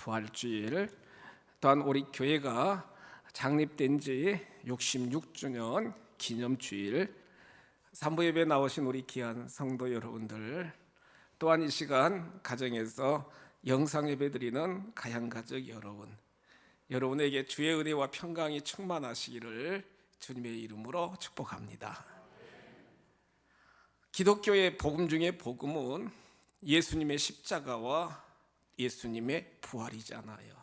부활주일, 또한 우리 교회가 창립된 지 66주년 기념주일, 산부예배 나오신 우리 귀한 성도 여러분들, 또한 이 시간 가정에서 영상예배 드리는 가양가족 여러분, 여러분에게 주의 은혜와 평강이 충만하시기를 주님의 이름으로 축복합니다. 기독교의 복음 중에 복음은 예수님의 십자가와 예수님의 부활이잖아요.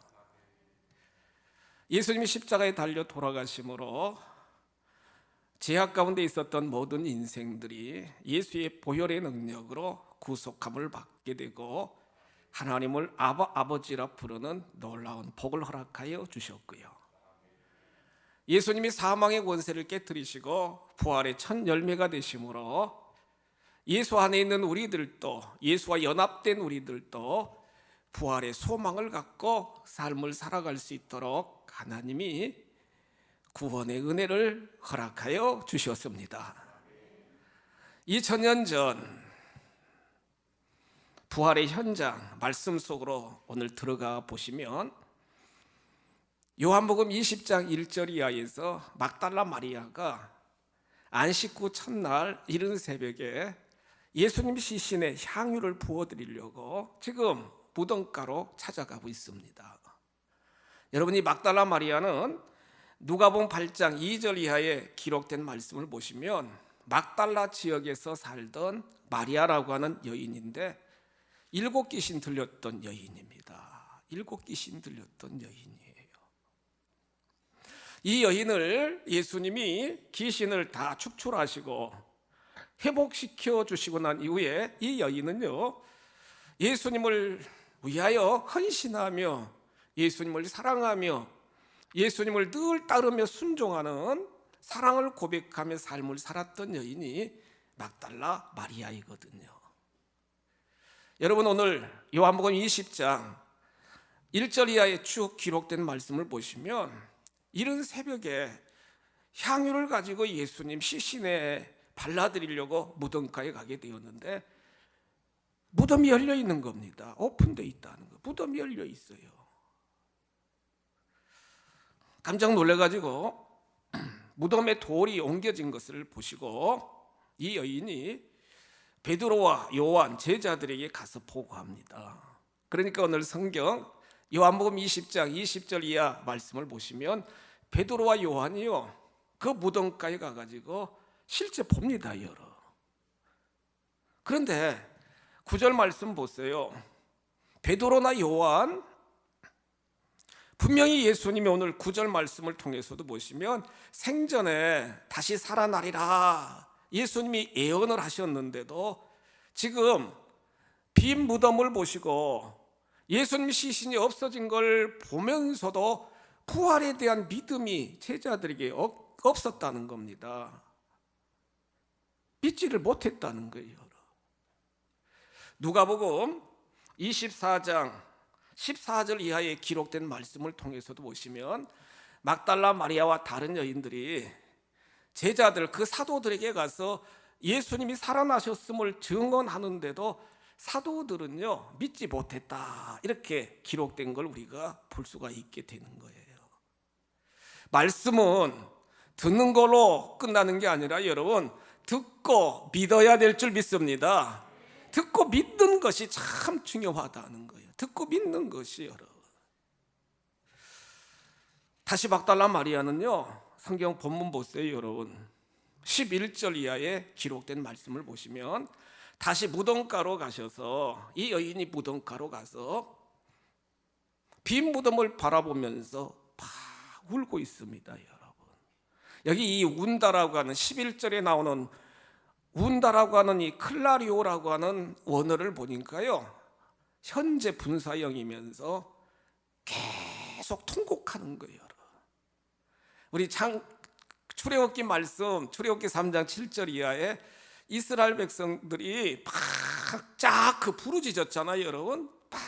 예수님이 십자가에 달려 돌아가심으로 죄악 가운데 있었던 모든 인생들이 예수의 보혈의 능력으로 구속함을 받게 되고 하나님을 아버지라 부르는 놀라운 복을 허락하여 주셨고요. 예수님이 사망의 권세를 깨뜨리시고 부활의 첫 열매가 되심으로 예수 안에 있는 우리들도, 예수와 연합된 우리들도 부활의 소망을 갖고 삶을 살아갈 수 있도록 하나님이 구원의 은혜를 허락하여 주셨습니다. 2000년 전 부활의 현장 말씀 속으로 오늘 들어가 보시면 요한복음 20장 1절 이하에서 막달라 마리아가 안식 후 첫날 이른 새벽에 예수님 시신에 향유를 부어드리려고 지금 무덤가로 찾아가고 있습니다. 여러분이 막달라 마리아는 누가복음 8장 2절 이하에 기록된 말씀을 보시면 막달라 지역에서 살던 마리아라고 하는 여인인데 7 귀신 들렸던 여인입니다. 7 귀신 들렸던 여인이에요. 이 여인을 예수님이 귀신을 다 축출하시고 회복시켜 주시고 난 이후에 이 여인은요, 예수님을 위하여 헌신하며 예수님을 사랑하며 예수님을 늘 따르며 순종하는 사랑을 고백하며 삶을 살았던 여인이 막달라 마리아이거든요. 여러분, 오늘 요한복음 20장 1절 이하에 쭉 기록된 말씀을 보시면 이른 새벽에 향유를 가지고 예수님 시신에 발라드리려고 무덤가에 가게 되었는데 무덤이 열려 있는 겁니다. 오픈되어 있다는 거. 무덤이 열려 있어요. 깜짝 놀래가지고 무덤에 돌이 옮겨진 것을 보시고 이 여인이 베드로와 요한 제자들에게 가서 보고합니다. 그러니까 오늘 성경 요한복음 20장 20절 이하 말씀을 보시면 베드로와 요한이요, 그 무덤가에 가가지고 실제 봅니다. 그런데 9절 말씀 보세요. 베드로나 요한, 분명히 예수님이 오늘 9절 말씀을 통해서도 보시면 생전에 다시 살아나리라 예수님이 예언을 하셨는데도 지금 빈 무덤을 보시고 예수님 시신이 없어진 걸 보면서도 부활에 대한 믿음이 제자들에게 없었다는 겁니다. 믿지를 못했다는 거예요. 누가복음 24장 14절 이하에 기록된 말씀을 통해서도 보시면 막달라 마리아와 다른 여인들이 제자들, 그 사도들에게 가서 예수님이 살아나셨음을 증언하는데도 사도들은요, 믿지 못했다, 이렇게 기록된 걸 우리가 볼 수가 있게 되는 거예요. 말씀은 듣는 걸로 끝나는 게 아니라 여러분, 듣고 믿어야 될 줄 믿습니다. 듣고 믿는 것이 참 중요하다는 거예요. 듣고 믿는 것이 여러분. 다시 막달라 마리아는요, 성경 본문 보세요. 여러분 11절 이하에 기록된 말씀을 보시면 다시 무덤가로 가셔서 이 여인이 무덤가로 가서 빈 무덤을 바라보면서 막 울고 있습니다. 여러분, 여기 이 운다라고 하는 11절에 나오는 운다라고 하는 이 클라리오라고 하는 원어를 보니까요, 현재 분사형이면서 계속 통곡하는 거예요. 우리 출애굽기 말씀, 출애굽기 3장 7절 이하에 이스라엘 백성들이 쫙 부르짖었잖아요. 여러분, 막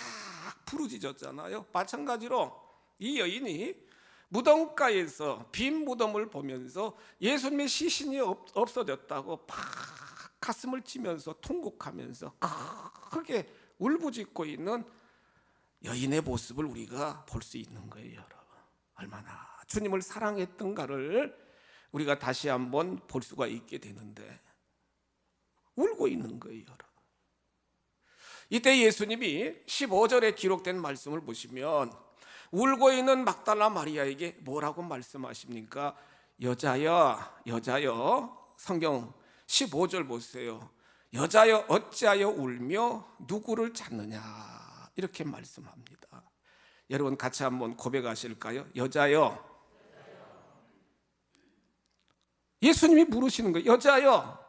부르짖었잖아요. 마찬가지로 이 여인이 무덤가에서 빈 무덤을 보면서 예수님의 시신이 없어졌다고 막 가슴을 치면서 통곡하면서 크게 울부짖고 있는 여인의 모습을 우리가 볼 수 있는 거예요. 여러분, 얼마나 주님을 사랑했던가를 우리가 다시 한번 볼 수가 있게 되는데 울고 있는 거예요. 여러분, 이때 예수님이 15절에 기록된 말씀을 보시면 울고 있는 막달라 마리아에게 뭐라고 말씀하십니까? 여자여, 성경 15절 보세요. 여자여, 어찌하여 울며 누구를 찾느냐, 이렇게 말씀합니다. 여러분 같이 한번 고백하실까요? 여자여. 예수님이 물으시는 거예요. 여자여,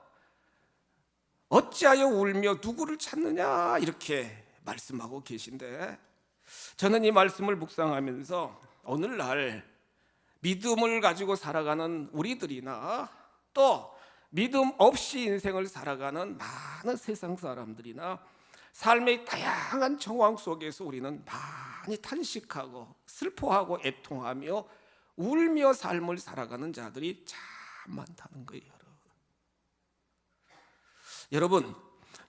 어찌하여 울며 누구를 찾느냐, 이렇게 말씀하고 계신데, 저는 이 말씀을 묵상하면서 오늘날 믿음을 가지고 살아가는 우리들이나 또 믿음 없이 인생을 살아가는 많은 세상 사람들이나 삶의 다양한 정황 속에서 우리는 많이 탄식하고 슬퍼하고 애통하며 울며 삶을 살아가는 자들이 참 많다는 거예요.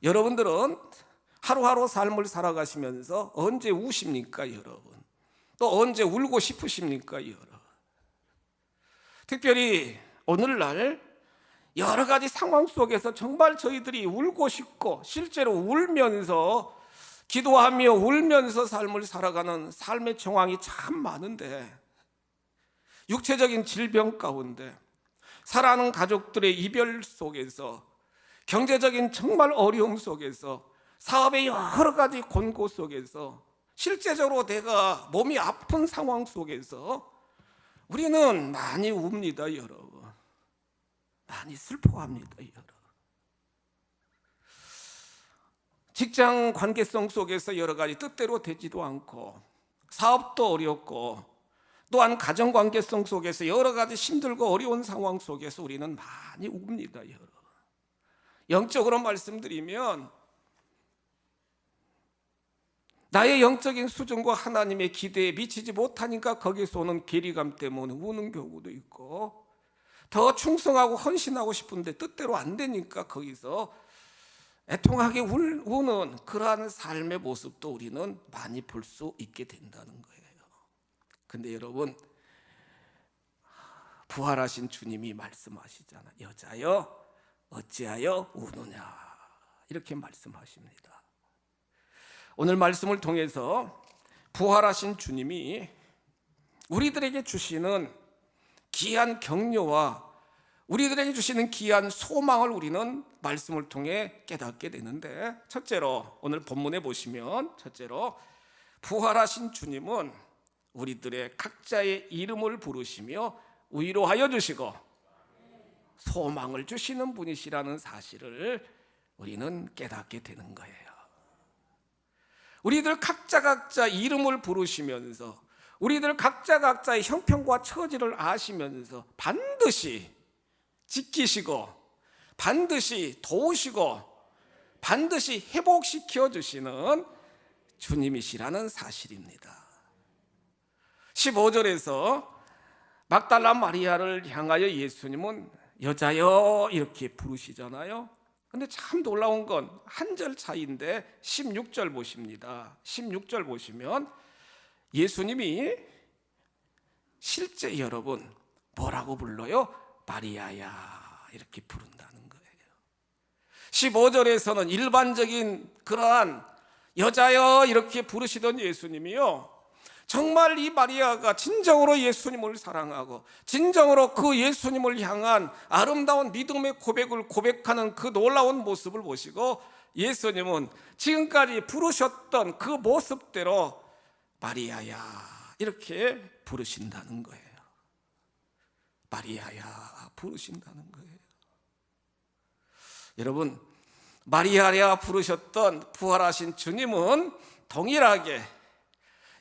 여러분들은 하루하루 삶을 살아가시면서 언제 우십니까, 여러분? 또 언제 울고 싶으십니까, 여러분? 특별히 오늘날 여러 가지 상황 속에서 정말 저희들이 울고 싶고 실제로 울면서 기도하며 울면서 삶을 살아가는 삶의 정황이 참 많은데, 육체적인 질병 가운데, 사랑하는 가족들의 이별 속에서, 경제적인 정말 어려움 속에서, 사업의 여러 가지 권고 속에서, 실제적으로 내가 몸이 아픈 상황 속에서 우리는 많이 웁니다, 여러분. 많이 슬퍼합니다, 여러분. 직장 관계성 속에서 여러 가지 뜻대로 되지도 않고, 사업도 어렵고, 또한 가정 관계성 속에서 여러 가지 힘들고 어려운 상황 속에서 우리는 많이 웁니다, 여러분. 영적으로 말씀드리면 나의 영적인 수준과 하나님의 기대에 미치지 못하니까 거기서 오는 괴리감 때문에 우는 경우도 있고, 더 충성하고 헌신하고 싶은데 뜻대로 안 되니까 거기서 애통하게 우는 그러한 삶의 모습도 우리는 많이 볼 수 있게 된다는 거예요. 근데 여러분, 부활하신 주님이 말씀하시잖아요. 여자여, 어찌하여 우느냐, 이렇게 말씀하십니다. 오늘 말씀을 통해서 부활하신 주님이 우리들에게 주시는 귀한 격려와 우리들에게 주시는 귀한 소망을 우리는 말씀을 통해 깨닫게 되는데, 첫째로 오늘 본문에 보시면, 첫째로 부활하신 주님은 우리들의 각자의 이름을 부르시며 위로하여 주시고 소망을 주시는 분이시라는 사실을 우리는 깨닫게 되는 거예요. 우리들 각자 이름을 부르시면서, 우리들 각자의 형편과 처지를 아시면서 반드시 지키시고 반드시 도우시고 반드시 회복시켜 주시는 주님이시라는 사실입니다. 15절에서 막달라 마리아를 향하여 예수님은 여자여, 이렇게 부르시잖아요. 근데 참 놀라운 건 한 절 차이인데 16절 보십니다. 16절 보시면 예수님이 실제 여러분 뭐라고 불러요? 마리아야, 이렇게 부른다는 거예요. 15절에서는 일반적인 그러한 여자여 이렇게 부르시던 예수님이요, 정말 이 마리아가 진정으로 예수님을 사랑하고 진정으로 그 예수님을 향한 아름다운 믿음의 고백을 고백하는 그 놀라운 모습을 보시고 예수님은 지금까지 부르셨던 그 모습대로 마리아야, 이렇게 부르신다는 거예요. 마리아야 부르신다는 거예요. 여러분, 마리아야 부르셨던 부활하신 주님은 동일하게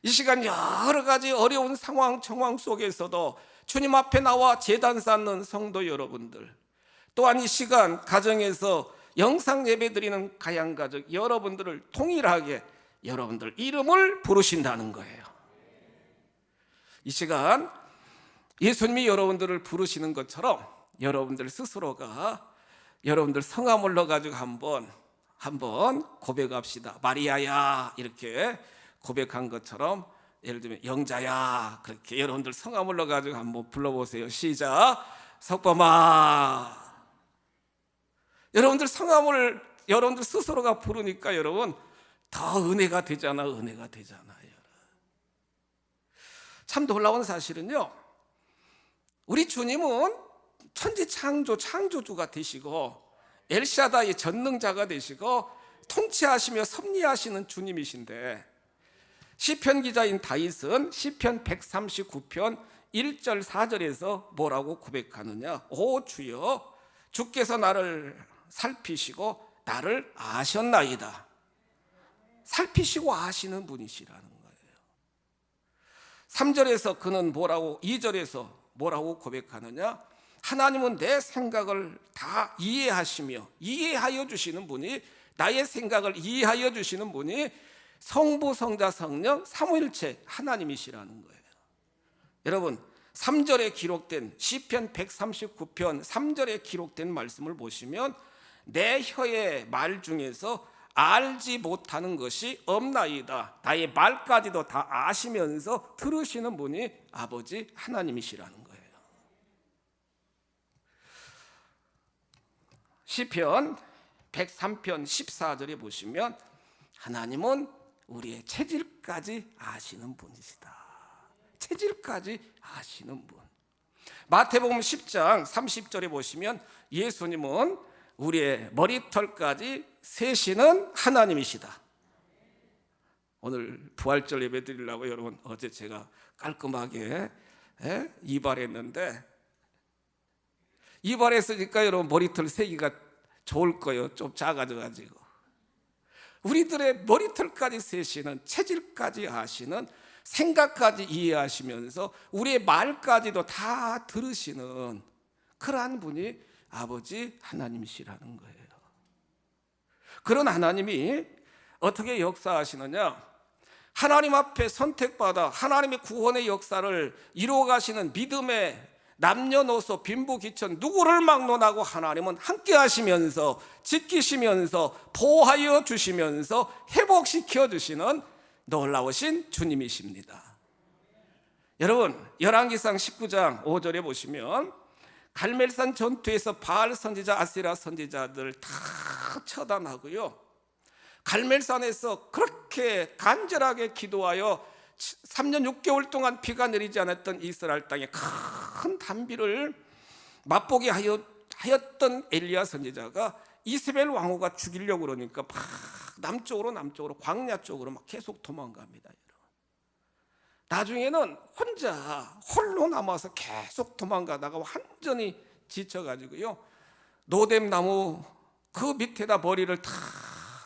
이 시간 여러 가지 어려운 상황 정황 속에서도 주님 앞에 나와 제단 쌓는 성도 여러분들, 또한 이 시간 가정에서 영상 예배 드리는 가양가족 여러분들을 동일하게 여러분들 이름을 부르신다는 거예요. 이 시간 예수님이 여러분들을 부르시는 것처럼 여러분들 스스로가 여러분들 성함을 넣어가지고 한번 고백합시다. 마리아야, 이렇게 고백한 것처럼 예를 들면 영자야 그렇게 여러분들 성함을 넣어가지고 한번 불러보세요. 시작. 석범아. 여러분들 성함을 여러분들 스스로가 부르니까 여러분 더 은혜가 되잖아요. 참 놀라운 사실은요, 우리 주님은 창조주가 되시고 엘샤다의 전능자가 되시고 통치하시며 섭리하시는 주님이신데, 시편 기자인 다윗은 시편 139편 1절 4절에서 뭐라고 고백하느냐. 오 주여, 주께서 나를 살피시고 나를 아셨나이다. 살피시고 아시는 분이시라는 거예요. 3절에서 그는 뭐라고, 2절에서 뭐라고 고백하느냐. 하나님은 내 생각을 다 이해하여 주시는 분이, 나의 생각을 이해하여 주시는 분이 성부, 성자, 성령 삼위일체 하나님이시라는 거예요. 여러분 3절에 기록된 시편 139편 3절에 기록된 말씀을 보시면 내 혀의 말 중에서 알지 못하는 것이 없나이다. 나의 말까지도 다 아시면서 들으시는 분이 아버지 하나님이시라는 거예요. 시편 103편 14절에 보시면 하나님은 우리의 체질까지 아시는 분이시다. 체질까지 아시는 분. 마태복음 10장 30절에 보시면 예수님은 우리의 머리털까지 세시는 하나님이시다. 오늘 부활절 예배 드리려고 여러분 어제 제가 깔끔하게 이발했는데, 이발했으니까 여러분 머리털 세기가 좋을 거예요. 좀 작아져가지고. 우리들의 머리털까지 세시는, 체질까지 아시는, 생각까지 이해하시면서 우리의 말까지도 다 들으시는 그러한 분이 아버지 하나님이시라는 거예요. 그런 하나님이 어떻게 역사하시느냐. 하나님 앞에 선택받아 하나님의 구원의 역사를 이루어가시는 믿음의 남녀노소 빈부귀천 누구를 막론하고 하나님은 함께 하시면서 지키시면서 보호하여 주시면서 회복시켜 주시는 놀라우신 주님이십니다. 여러분 열왕기상 19장 5절에 보시면 갈멜산 전투에서 바알 선지자, 아세라 선지자들 다 처단하고요, 갈멜산에서 그렇게 간절하게 기도하여 3년 6개월 동안 비가 내리지 않았던 이스라엘 땅에 큰 단비를 맛보게 하였던 엘리야 선지자가 이스벨 왕후가 죽이려고 그러니까 막 남쪽으로 광야 쪽으로 막 계속 도망갑니다. 나중에는 홀로 남아서 계속 도망가다가 완전히 지쳐가지고요, 노뎀나무 그 밑에다 머리를 탁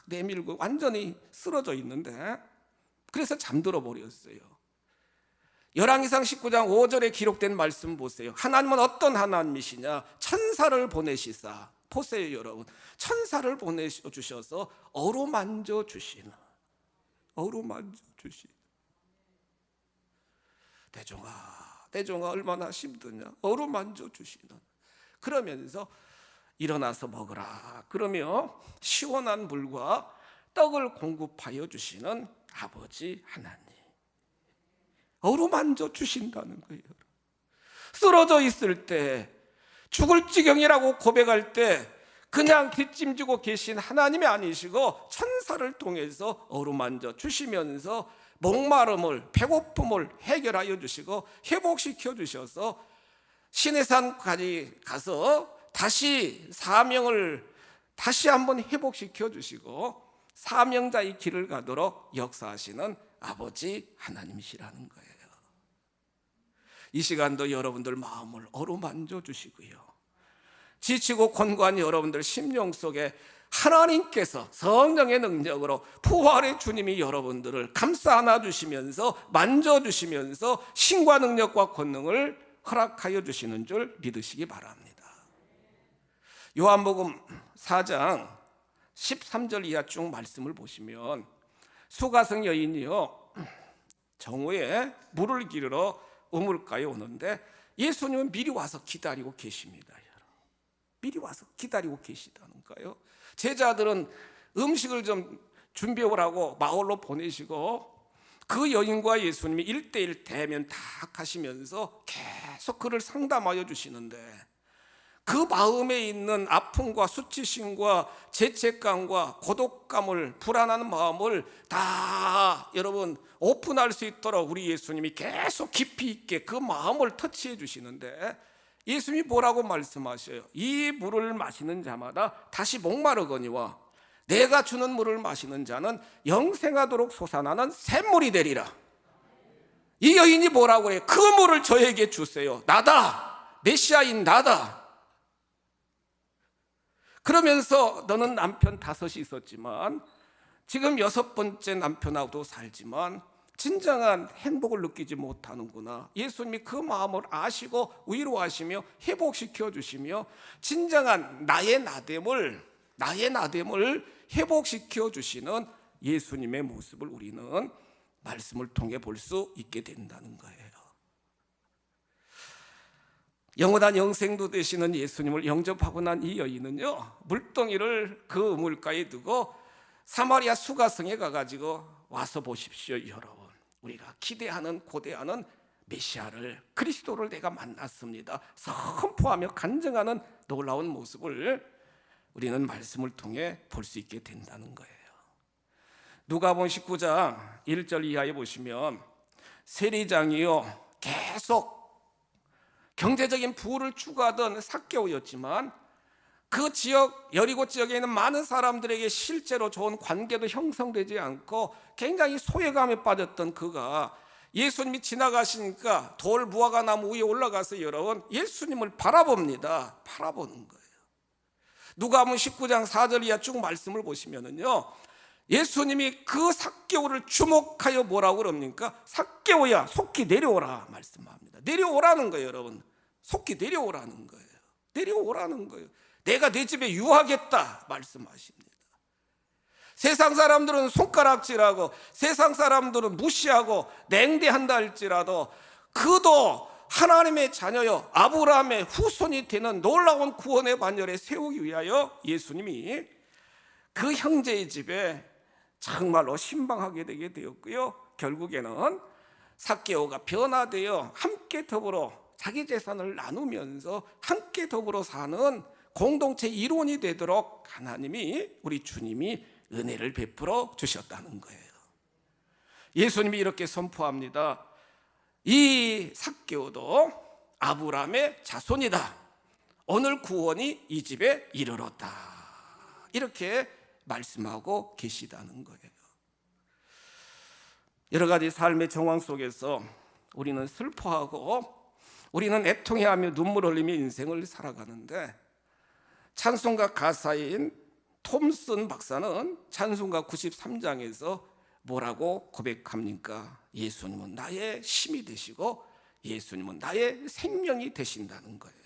내밀고 완전히 쓰러져 있는데, 그래서 잠들어 버렸어요. 열왕기상 19장 5절에 기록된 말씀 보세요. 하나님은 어떤 하나님이시냐. 천사를 보내시사, 보세요 여러분, 천사를 보내주셔서 어루만져 주시는, 대종아 얼마나 힘드냐, 어루만져 주시는, 그러면서 일어나서 먹으라 그러며 시원한 물과 떡을 공급하여 주시는 아버지 하나님, 어루만져 주신다는 거예요. 쓰러져 있을 때, 죽을 지경이라고 고백할 때 그냥 뒷짐지고 계신 하나님이 아니시고 천사를 통해서 어루만져 주시면서 목마름을, 배고픔을 해결하여 주시고 회복시켜 주셔서 시내산까지 가서 다시 사명을 다시 한번 회복시켜 주시고 사명자의 길을 가도록 역사하시는 아버지 하나님이시라는 거예요. 이 시간도 여러분들 마음을 어루만져 주시고요, 지치고 권고한 여러분들 심령 속에 하나님께서 성령의 능력으로 부활의 주님이 여러분들을 감싸 안아주시면서 만져주시면서 신과 능력과 권능을 허락하여 주시는 줄 믿으시기 바랍니다. 요한복음 4장 13절 이하 쭉 말씀을 보시면 수가성 여인이요 정오에 물을 기르러 우물가에 오는데 예수님은 미리 와서 기다리고 계십니다. 미리 와서 기다리고 계시다는가요? 제자들은 음식을 좀 준비하라고 마을로 보내시고 그 여인과 예수님이 1대1 대면 탁 하시면서 계속 그를 상담하여 주시는데, 그 마음에 있는 아픔과 수치심과 죄책감과 고독감을, 불안한 마음을 다 여러분 오픈할 수 있도록 우리 예수님이 계속 깊이 있게 그 마음을 터치해 주시는데, 예수님이 뭐라고 말씀하셔요? 이 물을 마시는 자마다 다시 목마르거니와 내가 주는 물을 마시는 자는 영생하도록 솟아나는 샘물이 되리라. 이 여인이 뭐라고 해요? 그 물을 저에게 주세요. 나다, 메시아인 나다. 그러면서 너는 남편 5이 있었지만 지금 6번째 남편하고도 살지만 진정한 행복을 느끼지 못하는구나. 예수님이 그 마음을 아시고 위로하시며 회복시켜 주시며 진정한 나의 나됨을 회복시켜 주시는 예수님의 모습을 우리는 말씀을 통해 볼 수 있게 된다는 거예요. 영원한 영생도 되시는 예수님을 영접하고 난 이 여인은요, 물동이를 그 물가에 두고 사마리아 수가성에 가가지고 와서 보십시오. 여러분, 우리가 기대하는 고대하는 메시아를, 그리스도를 내가 만났습니다 선포하며 간증하는 놀라운 모습을 우리는 말씀을 통해 볼 수 있게 된다는 거예요. 누가복음 19장 1절 이하에 보시면 세리장이요 계속 경제적인 부를 추구하던 삭개오였지만 그 지역 여리고 지역에 있는 많은 사람들에게 실제로 좋은 관계도 형성되지 않고 굉장히 소외감에 빠졌던 그가 예수님이 지나가시니까 돌 무화과 나무 위에 올라가서 여러분 예수님을 바라봅니다. 바라보는 거예요. 누가복음 19장 4절 이하 쭉 말씀을 보시면은요, 예수님이 그 삭개오를 주목하여 뭐라고 그럽니까? 삭개오야 속히 내려오라 말씀합니다. 내려오라는 거예요. 여러분, 속히 내려오라는 거예요. 내려오라는 거예요. 내가 내 집에 유하겠다 말씀하십니다. 세상 사람들은 손가락질하고 세상 사람들은 무시하고 냉대한다 할지라도 그도 하나님의 자녀요 아브라함의 후손이 되는 놀라운 구원의 반열에 세우기 위하여 예수님이 그 형제의 집에 정말로 신방하게 되게 되었고요, 결국에는 삭개오가 변화되어 함께 더불어 자기 재산을 나누면서 함께 더불어 사는 공동체 일원이 되도록 하나님이, 우리 주님이 은혜를 베풀어 주셨다는 거예요. 예수님이 이렇게 선포합니다. 이 삭개오도 아브라함의 자손이다. 오늘 구원이 이 집에 이르렀다. 이렇게 말씀하고 계시다는 거예요. 여러 가지 삶의 정황 속에서 우리는 슬퍼하고 우리는 애통해하며 눈물 흘리며 인생을 살아가는데, 찬송가 가사인 톰슨 박사는 찬송가 93장에서 뭐라고 고백합니까? 예수님은 나의 힘이 되시고 예수님은 나의 생명이 되신다는 거예요.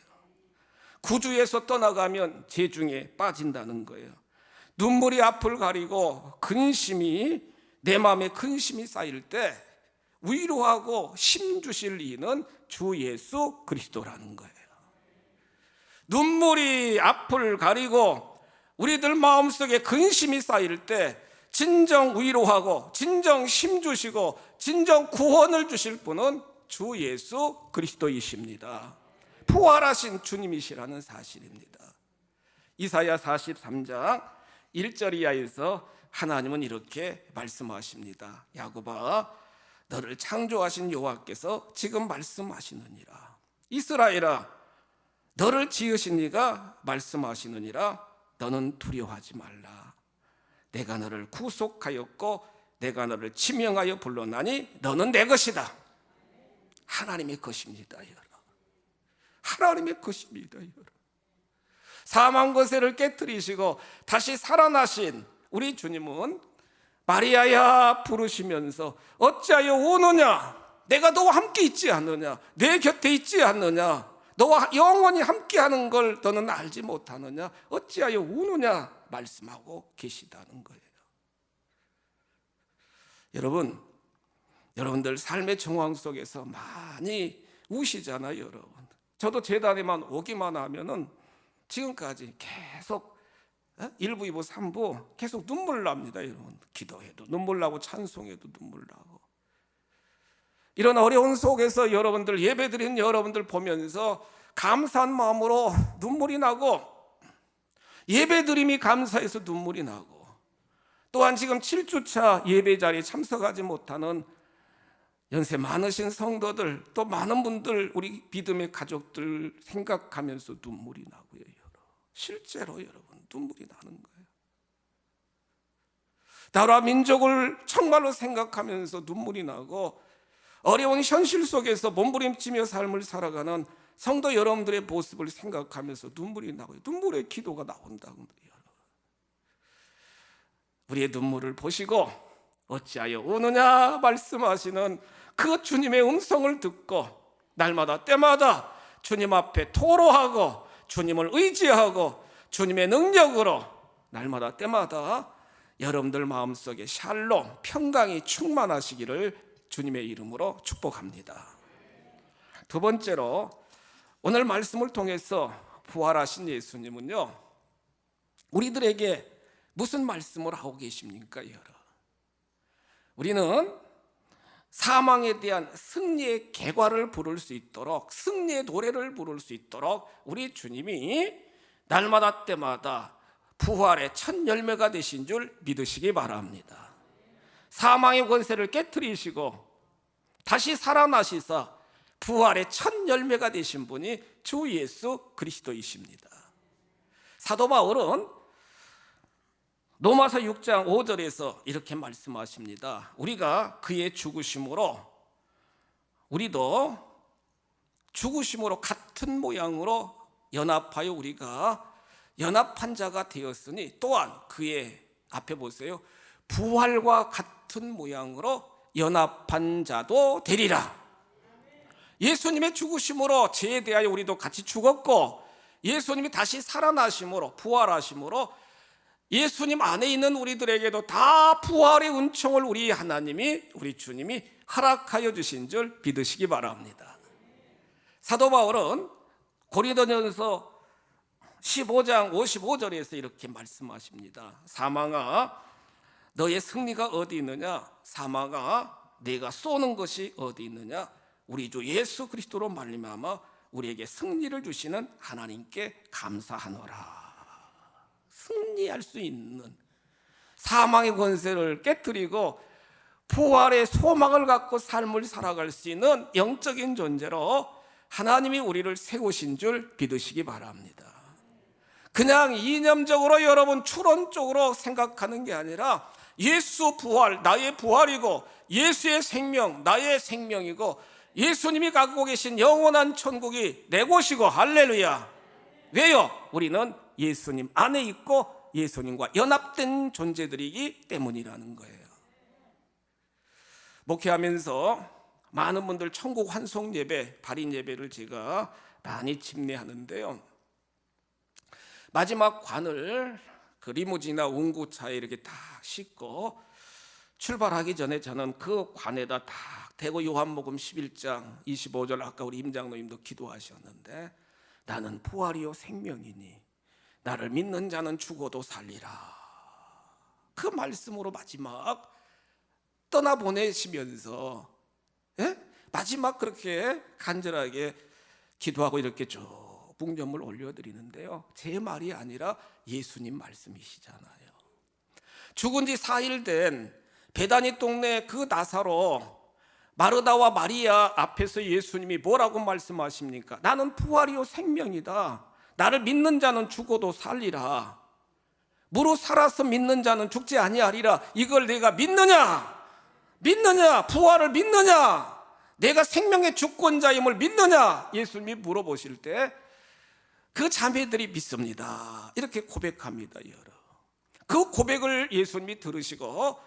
구주에서 떠나가면 재중에 빠진다는 거예요. 눈물이 앞을 가리고 근심이, 내 마음에 근심이 쌓일 때 위로하고 힘 주실 이는 주 예수 그리스도라는 거예요. 눈물이 앞을 가리고 우리들 마음속에 근심이 쌓일 때 진정 위로하고 진정 힘 주시고 진정 구원을 주실 분은 주 예수 그리스도이십니다. 부활하신 주님이시라는 사실입니다. 이사야 43장 1절 이하에서 하나님은 이렇게 말씀하십니다. 야곱아, 너를 창조하신 여호와께서 지금 말씀하시느니라. 이스라엘아, 너를 지으신 이가 말씀하시느니라. 너는 두려워하지 말라. 내가 너를 구속하였고 내가 너를 지명하여 불렀나니 너는 내 것이다. 하나님의 것입니다, 여러분. 하나님의 것입니다, 여러분. 사망 권세를 깨뜨리시고 다시 살아나신 우리 주님은 마리아야 부르시면서 어찌하여 우느냐? 내가 너와 함께 있지 않느냐? 내 곁에 있지 않느냐? 너와 영원히 함께하는 걸 너는 알지 못하느냐? 어찌하여 우느냐? 말씀하고 계시다는 거예요. 여러분들 삶의 정황 속에서 많이 우시잖아요, 여러분. 저도 재단에만 오기만 하면은 지금까지 계속 1부, 2부, 3부 계속 눈물 납니다, 여러분. 기도해도 눈물 나고 찬송해도 눈물 나고. 이런 어려운 속에서 여러분들 예배드린 여러분들 보면서 감사한 마음으로 눈물이 나고, 예배드림이 감사해서 눈물이 나고, 또한 지금 7주차 예배 자리에 참석하지 못하는 연세 많으신 성도들, 또 많은 분들, 우리 믿음의 가족들 생각하면서 눈물이 나고요. 실제로 여러분 눈물이 나는 거예요. 나라 민족을 정말로 생각하면서 눈물이 나고, 어려운 현실 속에서 몸부림치며 삶을 살아가는 성도 여러분들의 모습을 생각하면서 눈물이 나고요. 눈물의 기도가 나온다고요. 우리의 눈물을 보시고 어찌하여 우느냐 말씀하시는 그 주님의 음성을 듣고, 날마다 때마다 주님 앞에 토로하고 주님을 의지하고 주님의 능력으로 날마다 때마다 여러분들 마음속에 샬롬, 평강이 충만하시기를 주님의 이름으로 축복합니다. 두 번째로, 오늘 말씀을 통해서 부활하신 예수님은요, 우리들에게 무슨 말씀을 하고 계십니까? 우리는 사망에 대한 승리의 계과를 부를 수 있도록, 승리의 노래를 부를 수 있도록 우리 주님이 날마다 때마다 부활의 첫 열매가 되신 줄 믿으시기 바랍니다. 사망의 권세를 깨트리시고 다시 살아나시사 부활의 첫 열매가 되신 분이 주 예수 그리스도이십니다. 사도 바울은 로마서 6장 5절에서 이렇게 말씀하십니다. 우리가 그의 죽으심으로, 우리도 죽으심으로 같은 모양으로 연합하여 우리가 연합한 자가 되었으니, 또한 그의, 앞에 보세요, 부활과 같은 모양으로 연합한 자도 되리라. 예수님의 죽으심으로 죄에 대하여 우리도 같이 죽었고, 예수님이 다시 살아나심으로, 부활하심으로 예수님 안에 있는 우리들에게도 다 부활의 은총을 우리 하나님이, 우리 주님이 허락하여 주신 줄 믿으시기 바랍니다. 사도 바울은 고린도전서 15장 55절에서 이렇게 말씀하십니다. 사망아, 너의 승리가 어디 있느냐? 사망아, 네가 쏘는 것이 어디 있느냐? 우리 주 예수 그리스도로 말미암아 우리에게 승리를 주시는 하나님께 감사하노라. 승리할 수 있는, 사망의 권세를 깨뜨리고 부활의 소망을 갖고 삶을 살아갈 수 있는 영적인 존재로 하나님이 우리를 세우신 줄 믿으시기 바랍니다. 그냥 이념적으로 여러분 추론적으로 생각하는 게 아니라, 예수 부활, 나의 부활이고, 예수의 생명, 나의 생명이고, 예수님이 갖고 계신 영원한 천국이 내 곳이고, 할렐루야. 왜요? 우리는 예수님 안에 있고 예수님과 연합된 존재들이기 때문이라는 거예요. 목회하면서 많은 분들 천국 환송 예배, 발인 예배를 제가 많이 집례하는데요, 마지막 관을 그 리무진이나 운구차에 이렇게 딱 싣고 출발하기 전에 저는 그 관에다 딱 대고 요한복음 11장 25절, 아까 우리 임장로님도 기도하셨는데, 나는 부활이요 생명이니 나를 믿는 자는 죽어도 살리라. 그 말씀으로 마지막 떠나보내시면서, 마지막 그렇게 간절하게 기도하고 이렇게 쭉 묵념을 올려드리는데요, 제 말이 아니라 예수님 말씀이시잖아요. 죽은 지 4일 된 베다니 동네 그 나사로, 마르다와 마리아 앞에서 예수님이 뭐라고 말씀하십니까? 나는 부활이요 생명이다. 나를 믿는 자는 죽어도 살리라. 무릇 살아서 믿는 자는 죽지 아니하리라. 이걸 내가 믿느냐? 믿느냐? 부활을 믿느냐? 내가 생명의 주권자임을 믿느냐? 예수님이 물어보실 때 그 자매들이 믿습니다. 이렇게 고백합니다. 그 고백을 예수님이 들으시고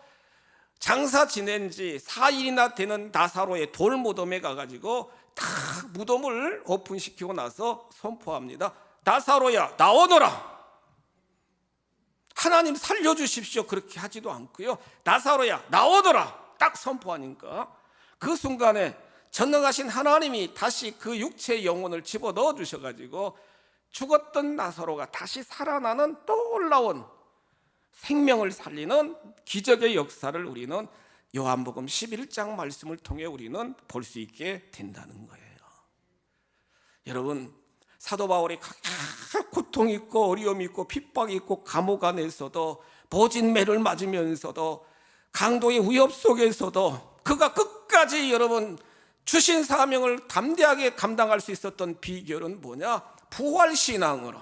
장사 지낸 지 4일이나 되는 나사로의 돌무덤에 가가지고 다 무덤을 오픈시키고 나서 선포합니다. 나사로야, 나오너라. 하나님 살려주십시오 그렇게 하지도 않고요, 나사로야, 나오너라 딱 선포하니까 그 순간에 전능하신 하나님이 다시 그 육체의 영혼을 집어넣어 주셔가지고 죽었던 나사로가 다시 살아나는 또 올라온 생명을 살리는 기적의 역사를 우리는 요한복음 11장 말씀을 통해 우리는 볼 수 있게 된다는 거예요. 여러분, 사도 바울이 고통이 있고 어려움이 있고 핍박이 있고 감옥 안에서도 보진매를 맞으면서도 강도의 위협 속에서도 그가 끝까지 여러분 주신 사명을 담대하게 감당할 수 있었던 비결은 뭐냐? 부활신앙으로,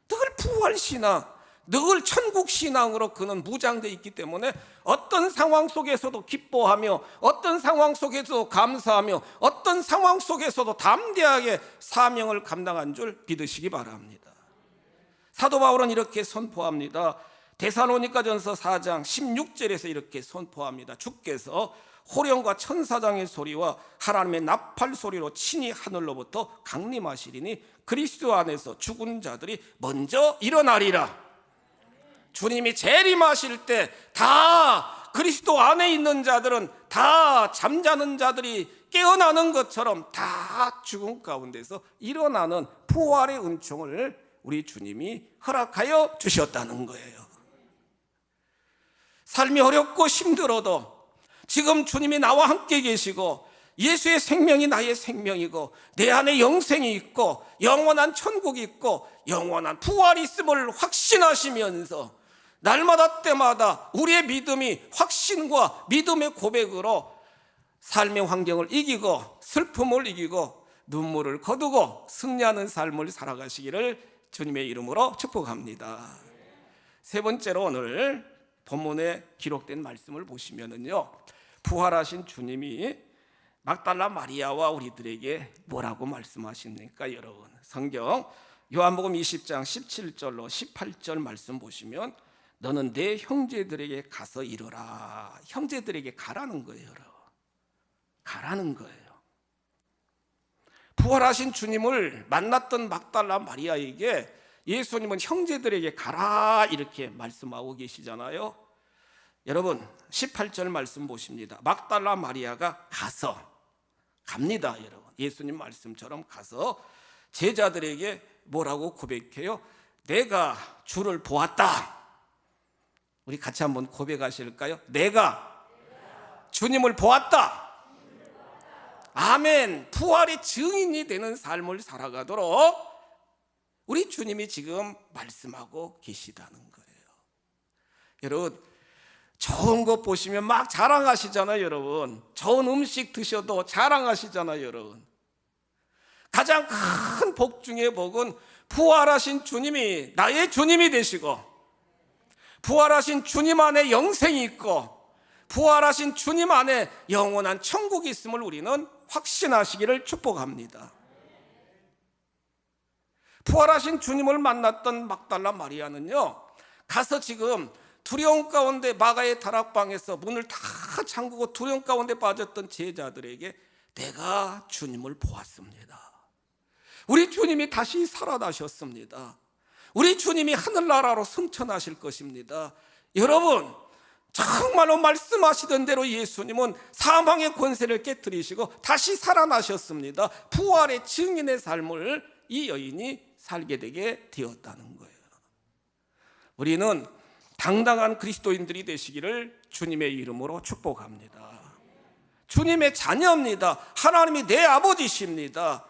늘 부활신앙, 늘 천국신앙으로 그는 무장되어 있기 때문에 어떤 상황 속에서도 기뻐하며 어떤 상황 속에서도 감사하며 어떤 상황 속에서도 담대하게 사명을 감당한 줄 믿으시기 바랍니다. 사도 바울은 이렇게 선포합니다. 데살로니가전서 4장 16절에서 이렇게 선포합니다. 주께서 호령과 천사장의 소리와 하나님의 나팔 소리로 친히 하늘로부터 강림하시리니 그리스도 안에서 죽은 자들이 먼저 일어나리라. 주님이 재림하실 때 다 그리스도 안에 있는 자들은 다 잠자는 자들이 깨어나는 것처럼 다 죽음 가운데서 일어나는 부활의 은총을 우리 주님이 허락하여 주셨다는 거예요. 삶이 어렵고 힘들어도 지금 주님이 나와 함께 계시고 예수의 생명이 나의 생명이고 내 안에 영생이 있고 영원한 천국이 있고 영원한 부활이 있음을 확신하시면서 날마다 때마다 우리의 믿음이 확신과 믿음의 고백으로 삶의 환경을 이기고 슬픔을 이기고 눈물을 거두고 승리하는 삶을 살아가시기를 주님의 이름으로 축복합니다. 세 번째로 오늘 본문에 기록된 말씀을 보시면은요, 부활하신 주님이 막달라 마리아와 우리들에게 뭐라고 말씀하십니까? 여러분, 성경 요한복음 20장 17절로 18절 말씀 보시면 너는 내 형제들에게 가서 이르라. 형제들에게 가라는 거예요. 여러분. 가라는 거예요. 부활하신 주님을 만났던 막달라 마리아에게 예수님은 형제들에게 가라 이렇게 말씀하고 계시잖아요. 여러분 18절 말씀 보십니다. 막달라 마리아가 가서 갑니다. 여러분 예수님 말씀처럼 가서 제자들에게 뭐라고 고백해요? 내가 주를 보았다. 우리 같이 한번 고백하실까요? 내가 주님을 보았다. 아멘. 부활의 증인이 되는 삶을 살아가도록 우리 주님이 지금 말씀하고 계시다는 거예요. 여러분 좋은 것 보시면 막 자랑하시잖아요. 여러분 좋은 음식 드셔도 자랑하시잖아요. 여러분 가장 큰 복 중의 복은 부활하신 주님이 나의 주님이 되시고 부활하신 주님 안에 영생이 있고 부활하신 주님 안에 영원한 천국이 있음을 우리는 확신하시기를 축복합니다. 부활하신 주님을 만났던 막달라 마리아는요, 가서 지금 두려움 가운데 마가의 다락방에서 문을 다 잠그고 두려움 가운데 빠졌던 제자들에게 내가 주님을 보았습니다. 우리 주님이 다시 살아나셨습니다. 우리 주님이 하늘나라로 승천하실 것입니다. 여러분 정말로 말씀하시던 대로 예수님은 사망의 권세를 깨뜨리시고 다시 살아나셨습니다. 부활의 증인의 삶을 이 여인이 살게 되게 되었다는 거예요. 우리는 당당한 그리스도인들이 되시기를 주님의 이름으로 축복합니다. 주님의 자녀입니다. 하나님이 내 아버지십니다.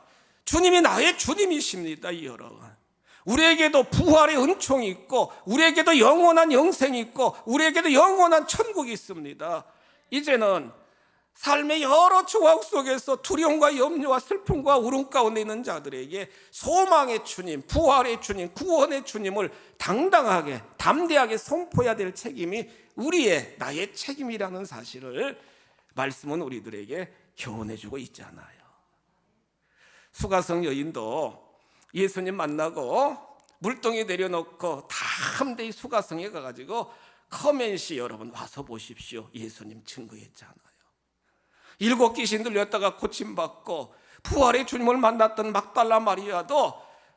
주님이 나의 주님이십니다. 여러분 우리에게도 부활의 은총이 있고 우리에게도 영원한 영생이 있고 우리에게도 영원한 천국이 있습니다. 이제는 삶의 여러 조각 속에서 두려움과 염려와 슬픔과 울음 가운데 있는 자들에게 소망의 주님, 부활의 주님, 구원의 주님을 당당하게 담대하게 선포해야 될 책임이 우리의 나의 책임이라는 사실을 말씀은 우리들에게 교훈해주고 있잖아요. 수가성 여인도 예수님 만나고 물동에 내려놓고 담대히 수가성에 가가지고 커맨시 여러분 와서 보십시오. 예수님 증거했잖아요. 7 귀신 들렸다가 고침받고 부활의 주님을 만났던 막달라 마리아도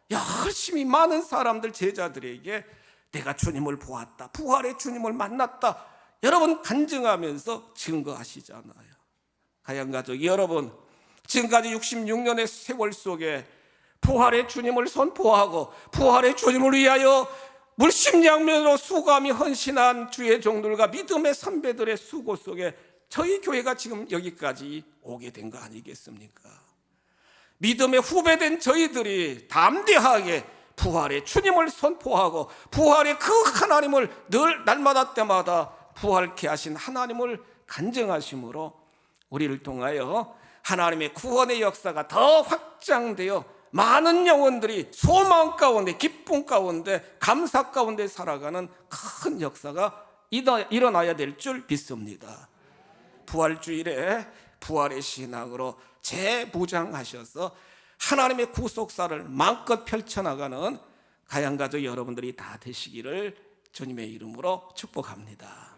열심히 많은 사람들 제자들에게 내가 주님을 보았다, 부활의 주님을 만났다 여러분 간증하면서 증거하시잖아요. 가양가족 여러분 지금까지 66년의 세월 속에 부활의 주님을 선포하고 부활의 주님을 위하여 물심양면으로 수고하며 헌신한 주의 종들과 믿음의 선배들의 수고 속에 저희 교회가 지금 여기까지 오게 된 거 아니겠습니까? 믿음의 후배된 저희들이 담대하게 부활의 주님을 선포하고 부활의 그 하나님을 늘 날마다 때마다 부활케 하신 하나님을 간증하심으로 우리를 통하여 하나님의 구원의 역사가 더 확장되어 많은 영혼들이 소망 가운데, 기쁨 가운데, 감사 가운데 살아가는 큰 역사가 일어나야 될 줄 믿습니다. 부활주일에 부활의 신앙으로 재무장하셔서 하나님의 구속사를 마음껏 펼쳐나가는 가양가족 여러분들이 다 되시기를 주님의 이름으로 축복합니다.